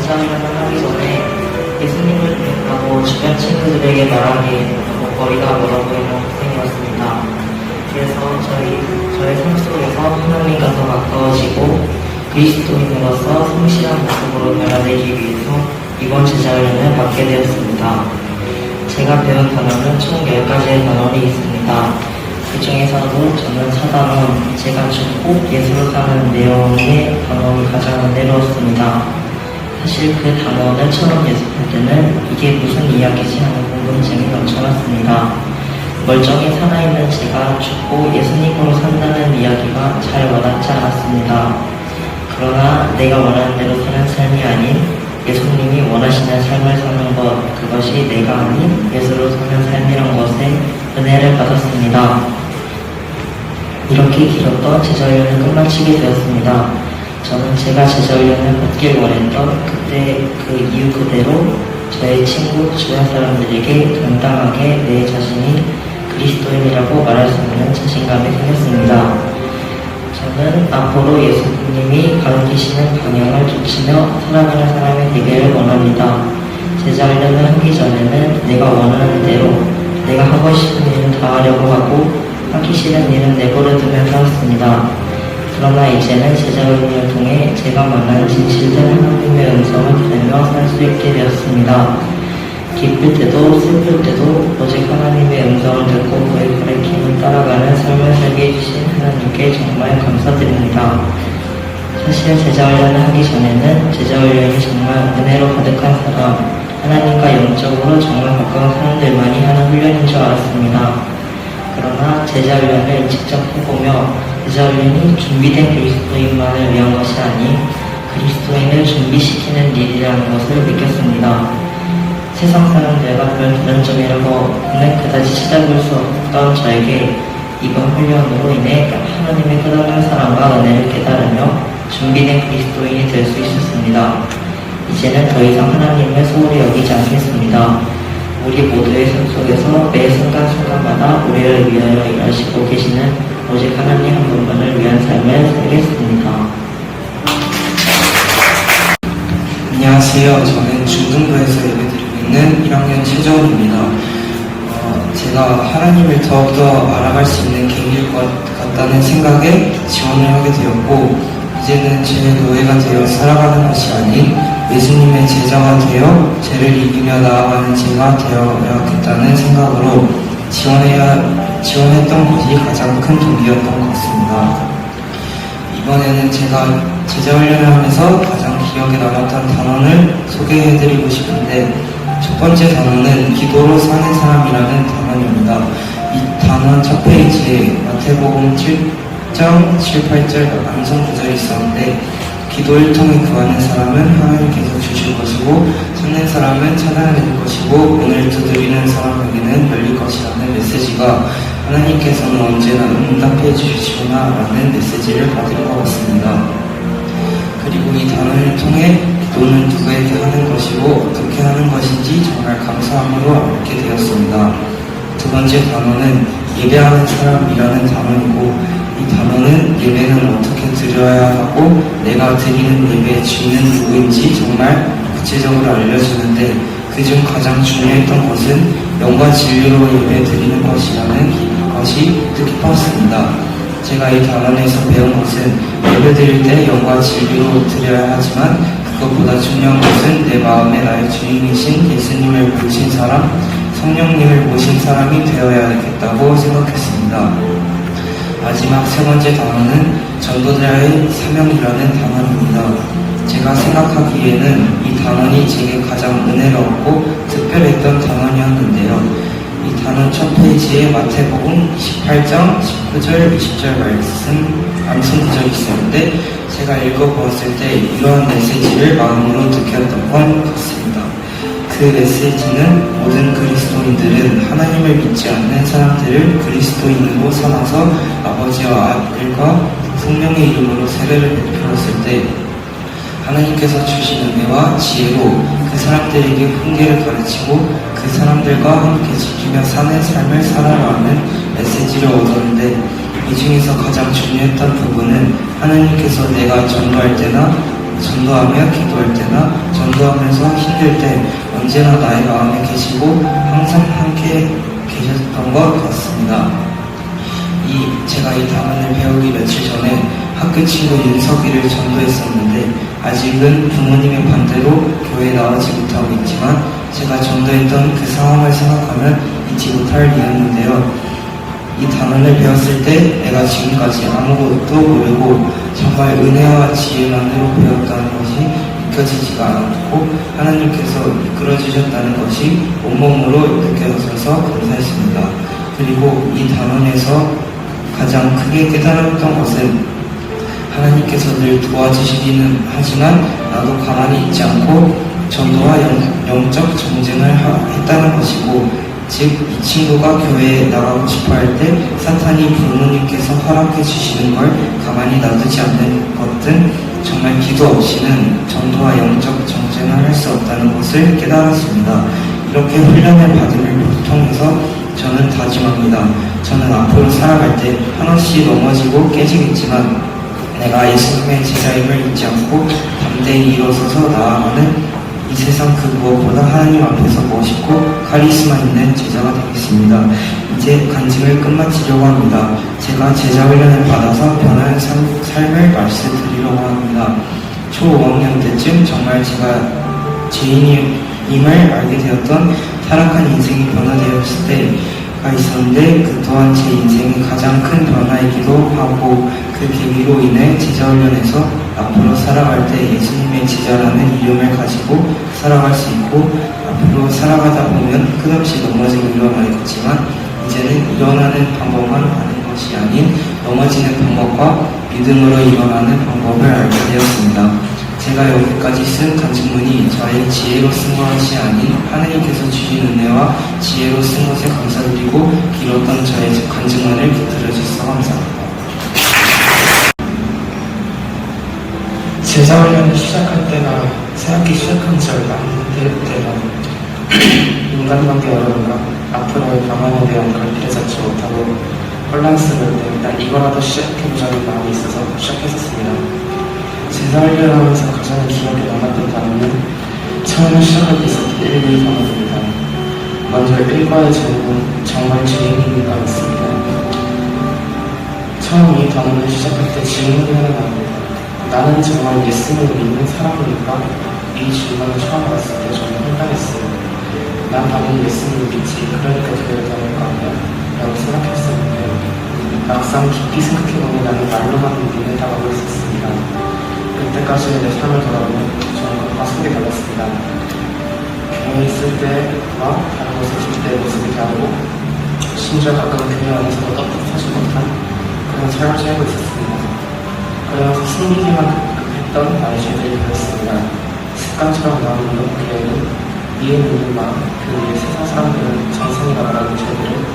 제자훈련을 하기 전에 예수님을 믿는다고 주변 친구들에게 말하기에 너무 거리가 멀어 보이는 학생이었습니다. 그래서 저의 삶 속에서 하나님과 더 가까워지고 그리스도인으로서 성실한 모습으로 변화되기 위해서 이번 제자훈련을 받게 되었습니다. 제가 배운 단어는 총 10가지의 단원이 있습니다. 그 중에서도 저는 4단원, 제가 죽고 예수로 사는 내용의 단원이 가장 은혜로웠습니다. 사실 그 단원을 처음 예습할 때는 이게 무슨 이야기지 하는 궁금증이 넘쳐났습니다. 멀쩡히 살아있는 제가 죽고 예수님으로 산다는 이야기가 잘 와닿지 않았습니다. 그러나 내가 원하는 대로 사는 삶이 아닌 예수님이 원하시는 삶을 사는 것, 그것이 내가 아닌 예수로 사는 삶이란 것에 은혜를 받았습니다. 이렇게 길었던 제자훈련을 끝마치게 되었습니다. 저는 제가 제자훈련을 받길 원했던 그때 그 이유 그대로 저의 친구, 주변 사람들에게 당당하게 내 자신이 그리스도인이라고 말할 수 있는 자신감이 생겼습니다. 저는 앞으로 예수님이 가르치시는 방향을 쫓으며 살아가는 사람이 되기를 원합니다. 제자훈련을 하기 전에는 내가 원하는 대로 내가 하고 싶은 일은 다 하려고 하고 하기 싫은 일은 내버려두며 살았습니다. 그러나 이제는 제자훈련을 통해 제가 만난 진실된 하나님의 음성을 들으며 살 수 있게 되었습니다. 기쁠 때도 슬플 때도 오직 하나님의 음성을 듣고 그의 가르침을 따라가는 삶을 살게 해주신 하나님께 정말 감사드립니다. 사실 제자훈련을 하기 전에는 제자훈련이 정말 은혜로 가득한 사람, 하나님과 영적으로 정말 가까운 사람들만이 하는 훈련인 줄 알았습니다. 그러나 제자훈련을 직접 해보며 제자훈련이 준비된 그리스도인만을 위한 것이 아닌 그리스도인을 준비시키는 일이라는 것을 느꼈습니다. 세상 사람들과 다른 점이라고 그다지 찾아볼 수 없던 저에게 이번 훈련으로 인해 하나님의 끝없는 사랑과 은혜를 깨달으며 준비된 그리스도인이 될 수 있었습니다. 이제는 더 이상 하나님을 소홀히 여기지 않겠습니다. 우리 모두의 삶 속에서 매 순간순간마다 우리를 위하여 일하시고 계시는 오직 하나님 한 분만을 위한 삶을 살겠습니다. 안녕하세요. 저는 중등부에서 예배드리고 있는 1학년 최정훈입니다. 제가 하나님을 더욱더 알아갈 수 있는 계기일 것 같다는 생각에 지원을 하게 되었고, 이제는 제 노예가 되어 살아가는 것이 아닌 예수님의 제자가 되어 죄를 이기며 나아가는 제가 되어야겠다는 생각으로 지원했던 것이 가장 큰 동기였던 것 같습니다. 이번에는 제가 제자훈련을 하면서 가장 기억에 남았던 단원을 소개해드리고 싶은데, 첫 번째 단원은 기도로 사는 사람이라는 단원입니다. 이 단원 첫 페이지에 마태복음 7장 7, 8절 암송 구절이 있었는데, 기도를 통해 구하는 사람은 하나님께서 주실 것이고 찾는 사람은 찾아낼 것이고 문을 두드리는 사람에게는 열릴 것이라는 메시지가 하나님께서는 언제나 응답해 주시구나 라는 메시지를 받은 것 같습니다. 그리고 이 단어를 통해 기도는 누구에게 하는 것이고 어떻게 하는 것인지 정말 감사함으로 알게 되었습니다. 두 번째 단어는 예배하는 사람이라는 단어이고, 이 단어는 예배는 어떻게 드려야 하고 내가 드리는 예배의 주인은 누구인지 정말 구체적으로 알려주는데, 그중 가장 중요했던 것은 영과 진리로 예배 드리는 것이라는 것이 뜻깊었습니다. 제가 이 단원에서 배운 것은 예배 드릴 때 영과 진리로 드려야 하지만 그것보다 중요한 것은 내 마음에 나의 주인이신 예수님을 모신 사람, 성령님을 모신 사람이 되어야겠다고 생각했습니다. 마지막 세 번째 단어는 전도자의 사명이라는 단어입니다. 제가 생각하기에는 이 단원이 제게 가장 은혜로웠고 특별했던 단원이었는데요. 이 단원 첫 페이지에 마태복음 28장 19절, 20절 말씀 암송 구절이 있었는데, 제가 읽어보았을 때 이러한 메시지를 마음으로 느꼈던 것 같습니다. 그 메시지는 모든 그리스도인들은 하나님을 믿지 않는 사람들을 그리스도인으로 삼아서 아버지와 아들과 성령의 이름으로 세례를 베풀었을 때 하나님께서 주신 은혜와 지혜로 그 사람들에게 훈계를 가르치고 그 사람들과 함께 지키며 사는 삶을 살아가는 메시지를 얻었는데, 이 중에서 가장 중요했던 부분은 하나님께서 내가 전도할 때나 전도하며 기도할 때나 전도하면서 힘들 때 언제나 나의 마음에 계시고 항상 함께 계셨던 것 같습니다. 제가 이 단원을 배우기 며칠 전에 학교 친구 윤석이를 전도했었는데 아직은 부모님의 반대로 교회에 나오지 못하고 있지만 제가 전도했던 그 상황을 생각하면 잊지 못할 일이었는데요. 이 단원을 배웠을 때 내가 지금까지 아무것도 모르고 정말 은혜와 지혜만으로 배웠다는 것이 느껴지지가 않았고 하나님께서 이끌어주셨다는 것이 온몸으로 느껴져서 감사했습니다. 그리고 이 단원에서 가장 크게 깨달았던 것은 하나님께서 늘 도와주시기는 하지만 나도 가만히 있지 않고 전도와 영적 정쟁을 했다는 것이고 즉 이 친구가 교회에 나가고 싶어 할 때 사탄이 부모님께서 허락해 주시는 걸 가만히 놔두지 않는 것 등 정말 기도 없이는 전도와 영적 정쟁을 할 수 없다는 것을 깨달았습니다. 이렇게 훈련을 받음을 통해서 저는 다짐합니다. 저는 앞으로 살아갈 때 한없이 넘어지고 깨지겠지만 내가 예수님의 제자임을 잊지 않고 담대히 일어서서 나아가는 이 세상 그 무엇보다 하나님 앞에서 멋있고 카리스마 있는 제자가 되겠습니다. 이제 간증을 끝마치려고 합니다. 제가 제자 훈련을 받아서 변화한 삶을 말씀드리려고 합니다. 초 5학년 때쯤 정말 제가 죄인임을 알게 되었던 타락한 인생이 변화되었을 때가 있었는데 그 또한 제 인생의 가장 큰 변화이기도 하고 그 계기로 인해 제자훈련에서 앞으로 살아갈 때 예수님의 제자라는 이름을 가지고 살아갈 수 있고 앞으로 살아가다 보면 끝없이 넘어지고 일어나겠지만 이제는 일어나는 방법만 아는 것이 아닌 넘어지는 방법과 믿음으로 일어나는 방법을 알게 되었습니다. 제가 여기까지 쓴 간증문이 저의 지혜로 쓴 것이 아닌 하나님께서 주신 은혜와 지혜로 쓴 것에 감사드리고 길었던 저의 간증문을 들어주셔서 감사합니다. 제자훈련을 시작할 때가 새학기 시작한 지 얼마 안 될 때가 인간관계 어려움과 앞으로의 방향에 대한 갈피를 잡지 못하고 혼란스러울 때 난 이거라도 시작해보자는 마음이 있어서 시작했었습니다. 제자훈련을 하면서 가장 기억에 남았던 단어는 처음에 시작할 때 있었던 1, 2 단어입니다. 먼저 1과의 제목은 정말 죄인인가 였습니다. 처음 이 단어를 시작할 때 질문이 하나 나옵니다. 나는 정말 예수님을 믿는 사람입니까? 이 질문을 처음 봤을 때 저는 황당했어요. 난 당연히 예수님을 믿지, 그러니까 교회를 다닐 거 아니야? 라고 생각했었는데 막상 깊이 생각해보면 나는 말로만 믿는다고 있었습니다. 그때까지의 내 삶을 돌아보면 저는 가슴이 달랐습니다. 교회에 있을 때와 다른 곳에 있을 때의 모습이 다르고 심지어 가끔은 교회 안에서도 떳떳하지 못한 그런 삶을 살고 있었습니다. 그러면서 숨기기만 했던 나의 죄들이 되었습니다. 습관처럼 나오는 교회는 이해 믿는 마음, 그 위에 세상 사람들은 정상이라 말하는 죄들을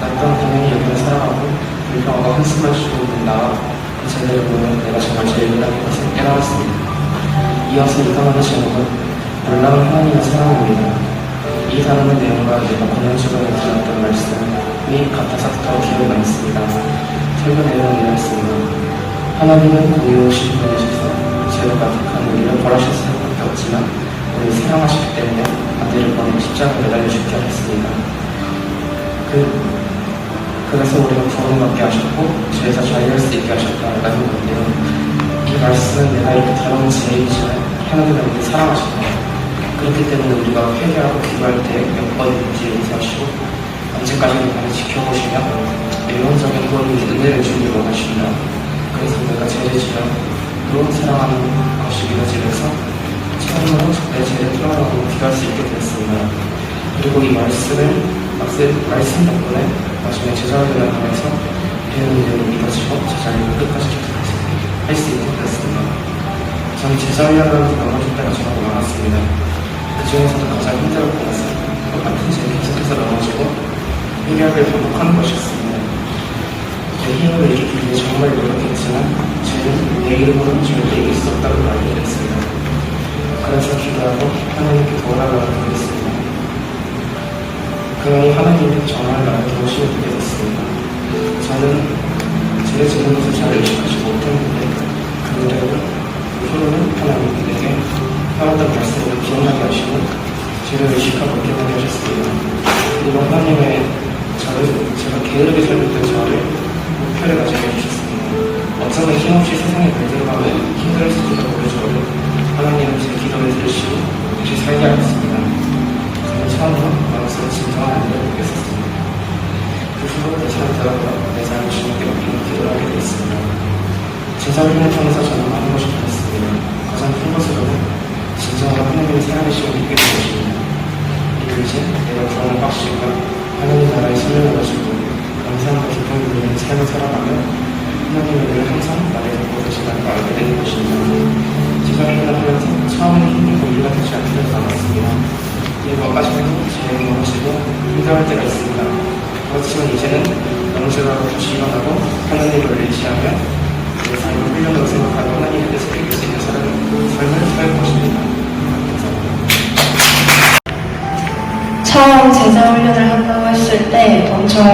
난 또한 당연히 여기를 살아가고 불평하고 한숨을 쉬고 있는 나와 그 죄들을 보면 내가 정말 죄인이라는 것을 깨달았습니다. 이어서 이 단어의 제목은 놀라운 하나님의 사랑입니다. 이 단어의 내용과 내가 고난주간에 들었던 말씀이 같아서 더 기억에 남습니다. 설교 내용은 이렇습니다. 하나님은 공의로우신 분이셔서 죄로 가득한 우리를 벌하실 수밖에 없지만 우리를 사랑하시기 때문에 아들을 보내고 십자가에 매달려 죽게 하셨습니다. 그래서 우리가 구원을 받게 하셨고 죄에서 자유할 수 있게 하셨다라는 건데요. 이 말씀은 내가 이렇게 더러운 죄이지만 하나님은 우리를 사랑하십니다. 그렇기 때문에 우리가 회개하고 기도할 때 몇 번인지 용서하시고 언제까지나 나를 지켜보시며 영원적인 구원의 은혜를 주기를 원하십니다. 그래서 내가 죄를 지어 또 사랑하는 것이 믿어지면서 처음으로 내 죄를 뚫어나가고 기도할 수 있게 되었습니다. 그리고 이 말씀 덕분에 나중에 제자훈련을 하면서 배우는 내용이 믿어지고 제자훈련을 끝까지 할 수 있게 되었습니다. 저는 제자훈련을 하면서 넘어질 때가 정말 많았습니다. 그 중에서도 가장 힘들었던 것은 똑같은 죄를 계속해서 넘어지고 회개를 반복하는 것이었습니다. 제 힘으로 이기기 위해 정말 노력했지만 죄는 내 이름으로는 절대 이길 수 없다고 알게 됐습니다. 그래서 기도하고 하나님께 도와달라고 기도했습니다. 그러니 하나님은 정말 나를 도우시게 됐습니다. 저는 제가 지는 것을 잘 의식하지 못했는데 그 노력을 후로는 하나님의 말씀을 기억나게 하시고 저를 의식하고 기억하게 하셨습니다. 그리고 하나님의 제가 게으르게 살던 저를 목표를 가지게 해주셨습니다. 어쩌면 힘없이 세상에 발들어가며 힘들을 수도 있는 저를 하나님은 제 기도를 들으시고 다시 살게 하셨습니다. 저는 처음으로 마음속에 진정한 안정을 느꼈었습니다. 그 후로 다시 한번 내 삶을 주님께 맡기는 기도를 하게 되었습니다. 제자훈련을 통해서 저는 많은 것을 배웠습니다. 가장 큰 것으로는 진정으로 하나님의 살아계심을 믿게 된 것입니다. 이제 내가 구원의 확신과 하나님 나라의 신뢰를 가지고 감사함과 기쁨을 누리는 삶을 살아가며 하나님의 늘 항상 나를 돕고 계시다는 걸 알게 되는 것입니다. 제자훈련을 하면서 처음에는 힘들고 이유가 되지 않을 때도 많았습니다. 그리고 아까지도 진행이 넘어지고 힘들어할 때가 있습니다. 그렇지만 이제는 넘어지더라도 다시 일어나고 하나님을 의지하며 내 삶을 훈련으로 생각하고 하나님의 뜻을 이룰 수 있는 삶을 살 것입니다. 처음 제자훈련을 한다고 했을 때 엄청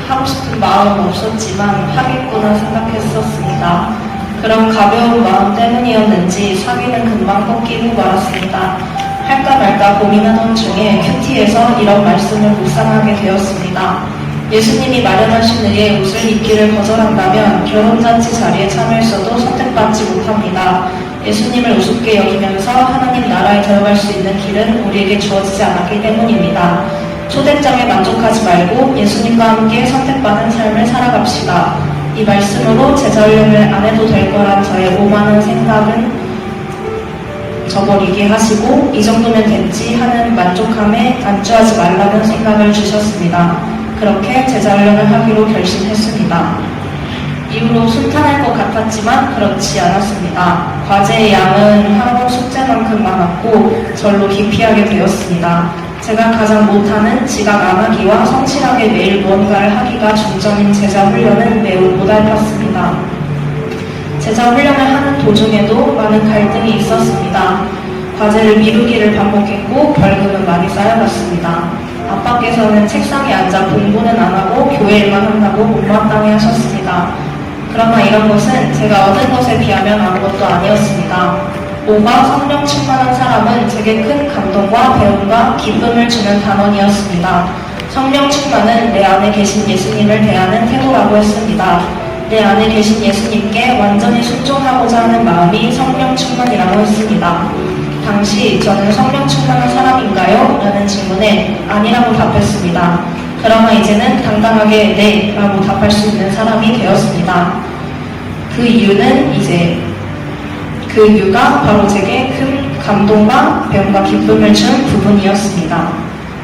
하고 싶은 마음은 없었지만 하겠구나 생각했었습니다. 그런 가벼운 마음 때문이었는지 사기는 금방 꺾이고 말았습니다. 할까 말까 고민하던 중에 큐티에서 이런 말씀을 묵상하게 되었습니다. 예수님이 마련하신 의에 옷을 입기를 거절한다면 결혼잔치 자리에 참여했어도 선택받지 못합니다. 예수님을 우습게 여기면서 하나님 나라에 들어갈 수 있는 길은 우리에게 주어지지 않았기 때문입니다. 초대장에 만족하지 말고 예수님과 함께 선택받은 삶을 살아갑시다. 이 말씀으로 제자훈련을 안 해도 될 거란 저의 오만한 생각은 저버리게 하시고 이 정도면 됐지 하는 만족함에 안주하지 말라는 생각을 주셨습니다. 그렇게 제자훈련을 하기로 결심했습니다. 이후로 순탄할 것 같았지만 그렇지 않았습니다. 과제의 양은 학원 숙제만큼 많았고 절로 기피하게 되었습니다. 제가 가장 못하는 지각 안 하기와 성실하게 매일 무언가를 하기가 중점인 제자훈련은 매우 고달팠습니다. 제자훈련을 하는 도중에도 많은 갈등이 있었습니다. 과제를 미루기를 반복했고 벌금은 많이 쌓여갔습니다. 아빠께서는 책상에 앉아 공부는 안 하고 교회 일만 한다고 못마땅해 하셨습니다. 그러나 이런 것은 제가 얻은 것에 비하면 아무것도 아니었습니다. 오가 성령 충만한 사람은 제게 큰 감동과 배움과 기쁨을 주는 단원이었습니다. 성령 충만은 내 안에 계신 예수님을 대하는 태도라고 했습니다. 내 안에 계신 예수님께 완전히 순종하고자 하는 마음이 성령 충만이라고 했습니다. 당시 저는 성령 충만한 사람인가요? 라는 질문에 아니라고 답했습니다. 그러나 이제는 당당하게 네 라고 답할 수 있는 사람이 되었습니다. 그 이유가 바로 제게 큰 감동과 배움과 기쁨을 준 부분이었습니다.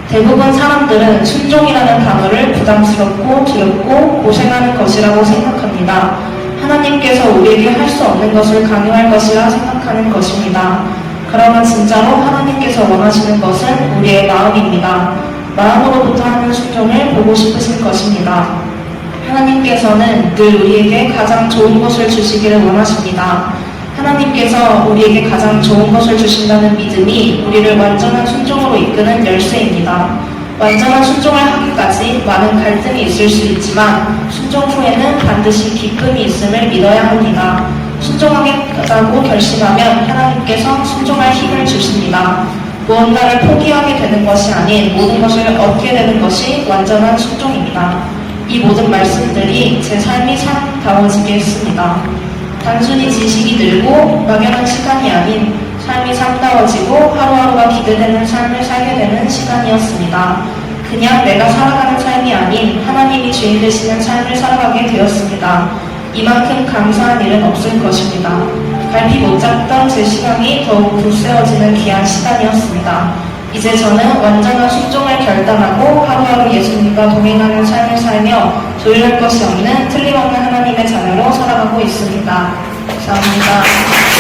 대부분 사람들은 순종이라는 단어를 부담스럽고 두렵고 고생하는 것이라고 생각합니다. 하나님께서 우리에게 할 수 없는 것을 강요할 것이라 생각하는 것입니다. 그러나 진짜로 하나님께서 원하시는 것은 우리의 마음입니다. 마음으로부터 하는 순종을 보고 싶으신 것입니다. 하나님께서는 늘 우리에게 가장 좋은 것을 주시기를 원하십니다. 하나님께서 우리에게 가장 좋은 것을 주신다는 믿음이 우리를 완전한 순종으로 이끄는 열쇠입니다. 완전한 순종을 하기까지 많은 갈등이 있을 수 있지만 순종 후에는 반드시 기쁨이 있음을 믿어야 합니다. 순종하겠다고 결심하면 하나님께서 순종할 힘을 주십니다. 무언가를 포기하게 되는 것이 아닌 모든 것을 얻게 되는 것이 완전한 순종입니다. 이 모든 말씀들이 제 삶이 참다워지게 했습니다. 단순히 지식이 늘고 막연한 시간이 아닌 삶이 참다워지고 하루하루가 기대되는 삶을 살게 되는 시간이었습니다. 그냥 내가 살아가는 삶이 아닌 하나님이 주인 되시는 삶을 살아가게 되었습니다. 이만큼 감사한 일은 없을 것입니다. 갈피 못 잡던 제 시간이 더욱 굳세어지는 귀한 시간이었습니다. 이제 저는 완전한 순종을 결단하고 하루하루 예수님과 동행하는 삶을 살며 조율할 것이 없는 틀림없는 하나님의 자녀로 살아가고 있습니다. 감사합니다.